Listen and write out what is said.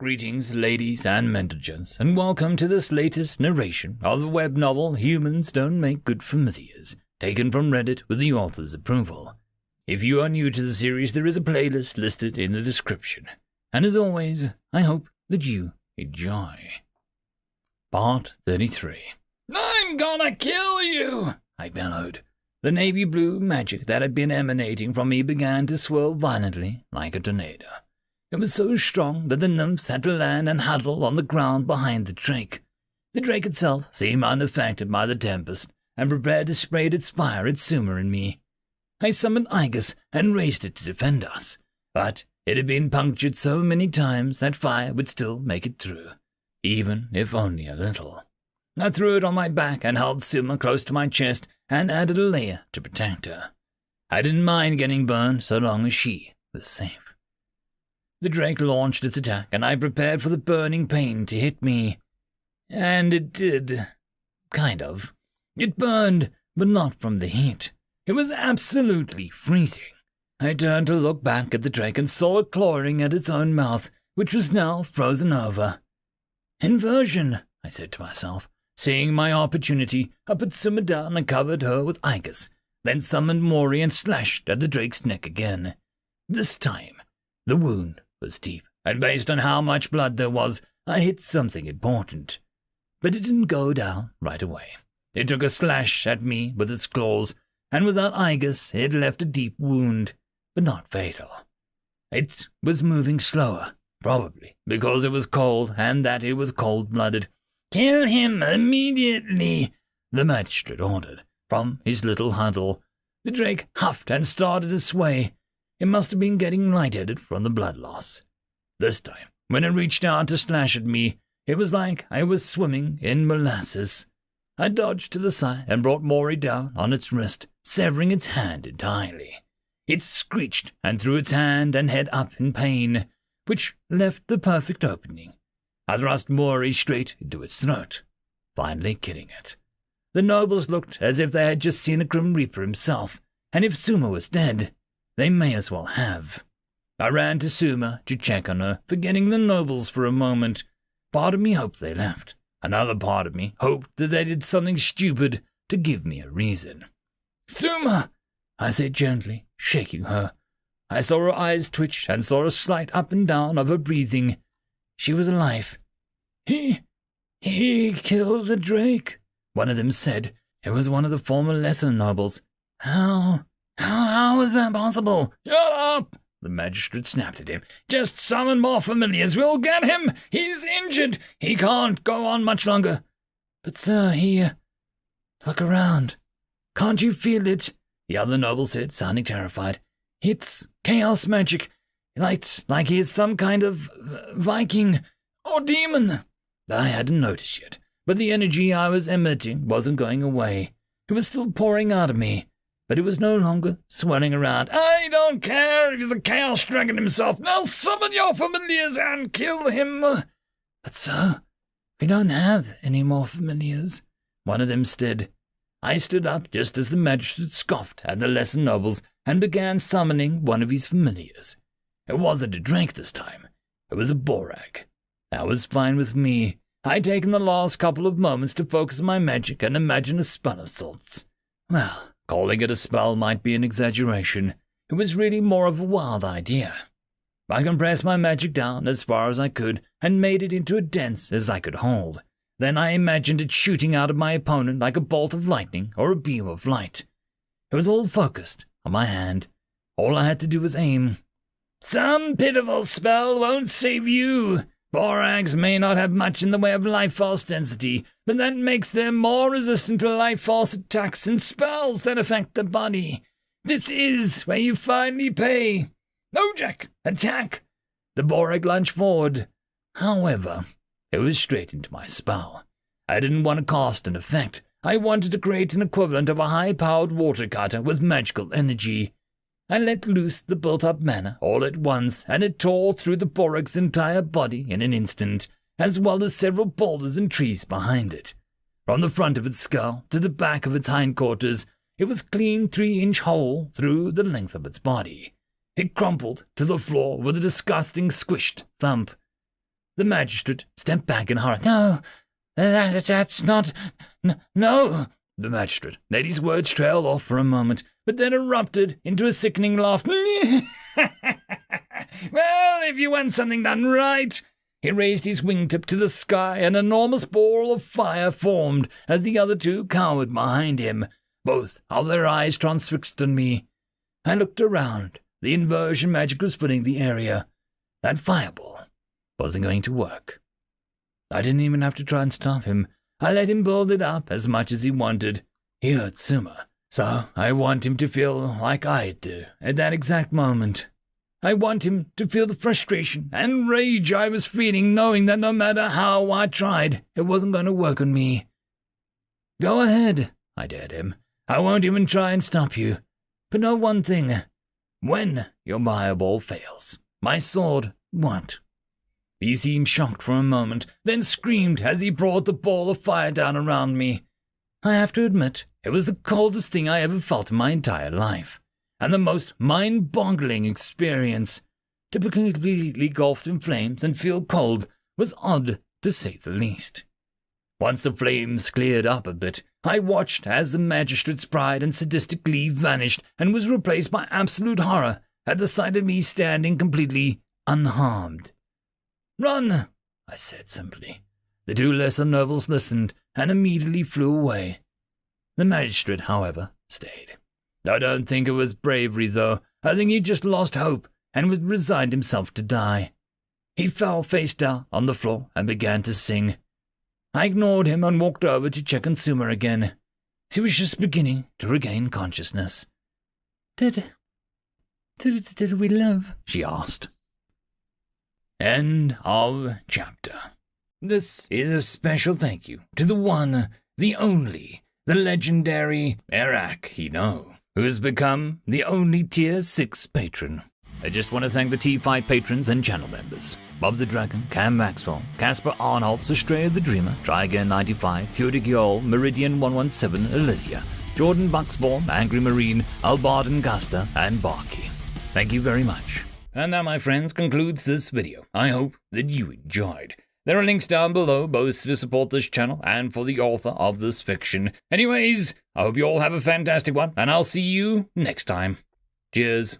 Greetings, ladies and gentlemen, and welcome to this latest narration of the web novel Humans Don't Make Good Familiars, taken from Reddit with the author's approval. If you are new to the series, there is a playlist listed in the description. And as always, I hope that you enjoy. Part 33. "I'm gonna kill you!" I bellowed. The navy blue magic that had been emanating from me began to swirl violently like a tornado. It was so strong that the nymphs had to land and huddle on the ground behind the drake. The drake itself seemed unaffected by the tempest and prepared to spray its fire at Suma and me. I summoned Igus and raised it to defend us, but it had been punctured so many times that fire would still make it through, even if only a little. I threw it on my back and held Suma close to my chest and added a layer to protect her. I didn't mind getting burned so long as she was safe. The drake launched its attack, and I prepared for the burning pain to hit me. And it did. Kind of. It burned, but not from the heat. It was absolutely freezing. I turned to look back at the drake and saw it clawing at its own mouth, which was now frozen over. "Inversion," I said to myself. Seeing my opportunity, I put Suma down and covered her with Igus, then summoned Mori and slashed at the drake's neck again. This time, the wound was deep, and based on how much blood there was, I hit something important. But it didn't go down right away. It took a slash at me with its claws, and without Igus, it left a deep wound, but not fatal. It was moving slower, probably because it was cold and that it was cold-blooded. "Kill him immediately," the magistrate ordered from his little huddle. The drake huffed and started to sway. It must have been getting lightheaded from the blood loss. This time, when it reached out to slash at me, it was like I was swimming in molasses. I dodged to the side and brought Mori down on its wrist, severing its hand entirely. It screeched and threw its hand and head up in pain, which left the perfect opening. I thrust Mori straight into its throat, finally killing it. The nobles looked as if they had just seen a Grim Reaper himself, and if Suma was dead, they may as well have. I ran to Suma to check on her, forgetting the nobles for a moment. Part of me hoped they left. Another part of me hoped that they did something stupid to give me a reason. "Suma!" I said gently, shaking her. I saw her eyes twitch and saw a slight up and down of her breathing. She was alive. He killed the drake," one of them said. It was one of the former lesser nobles. How is that possible?" "Shut up!" the magistrate snapped at him. "Just summon more familiars. We'll get him. He's injured. He can't go on much longer." "But sir, Look around. Can't you feel it?" the other noble said, sounding terrified. "It's chaos magic. Like he is some kind of Viking or demon." I hadn't noticed yet, but the energy I was emitting wasn't going away. It was still pouring out of me, but it was no longer swirling around. "I don't care if he's a chaos dragon himself. Now summon your familiars and kill him." "But sir, we don't have any more familiars," one of them said. I stood up just as the magistrate scoffed at the lesser nobles and began summoning one of his familiars. It wasn't a drake this time. It was a borag. That was fine with me. I'd taken the last couple of moments to focus on my magic and imagine a spell of sorts. Well, calling it a spell might be an exaggeration. It was really more of a wild idea. I compressed my magic down as far as I could and made it into as dense as I could hold. Then I imagined it shooting out of my opponent like a bolt of lightning or a beam of light. It was all focused on my hand. All I had to do was aim. "Some pitiful spell won't save you. Borags may not have much in the way of life force density, but that makes them more resistant to life force attacks and spells that affect the body. This is where you finally pay. No, Jack, attack!" The borag lunged forward. However, it was straight into my spell. I didn't want to cast an effect. I wanted to create an equivalent of a high-powered water cutter with magical energy. I let loose the built-up mana all at once, and it tore through the borag's entire body in an instant, as well as several boulders and trees behind it. From the front of its skull to the back of its hindquarters, it was a clean 3-inch hole through the length of its body. It crumpled to the floor with a disgusting squished thump. The magistrate stepped back in horror. "No, that's not... No!" The magistrate let his words trail off for a moment, but then erupted into a sickening laugh. "Well, if you want something done right..." He raised his wingtip to the sky. An enormous ball of fire formed as the other two cowered behind him, both of their eyes transfixed on me. I looked around. The inversion magic was filling the area. That fireball wasn't going to work. I didn't even have to try and stop him. I let him build it up as much as he wanted. He hurt Suma, so I want him to feel like I do at that exact moment. I want him to feel the frustration and rage I was feeling, knowing that no matter how I tried, it wasn't going to work on me. "Go ahead," I dared him. "I won't even try and stop you. But know one thing. When your fireball fails, my sword won't." He seemed shocked for a moment, then screamed as he brought the ball of fire down around me. I have to admit, it was the coldest thing I ever felt in my entire life, and the most mind-boggling experience. To be completely engulfed in flames and feel cold was odd, to say the least. Once the flames cleared up a bit, I watched as the magistrate's pride and sadistic glee vanished and was replaced by absolute horror at the sight of me standing completely unharmed. "Run," I said simply. The two lesser nobles listened and immediately flew away. The magistrate, however, stayed. I don't think it was bravery, though. I think he just lost hope and resigned himself to die. He fell face down on the floor and began to sing. I ignored him and walked over to check on Suma again. She was just beginning to regain consciousness. Did we live?" she asked. End of chapter. This is a special thank you to the one, the only, the legendary Eric Hino, who has become the only Tier 6 patron. I just want to thank the T5 patrons and channel members: Bob the Dragon, Cam Maxwell, Casper Arnholtz, Estrella the Dreamer, Tryagain95, Pudic Yol, Meridian117, Alithia, Jordan Bucksborn, Angry Marine, Albarden Gusta, and Barkey. Thank you very much. And that, my friends, concludes this video. I hope that you enjoyed. There are links down below, both to support this channel and for the author of this fiction. Anyways, I hope you all have a fantastic one, and I'll see you next time. Cheers.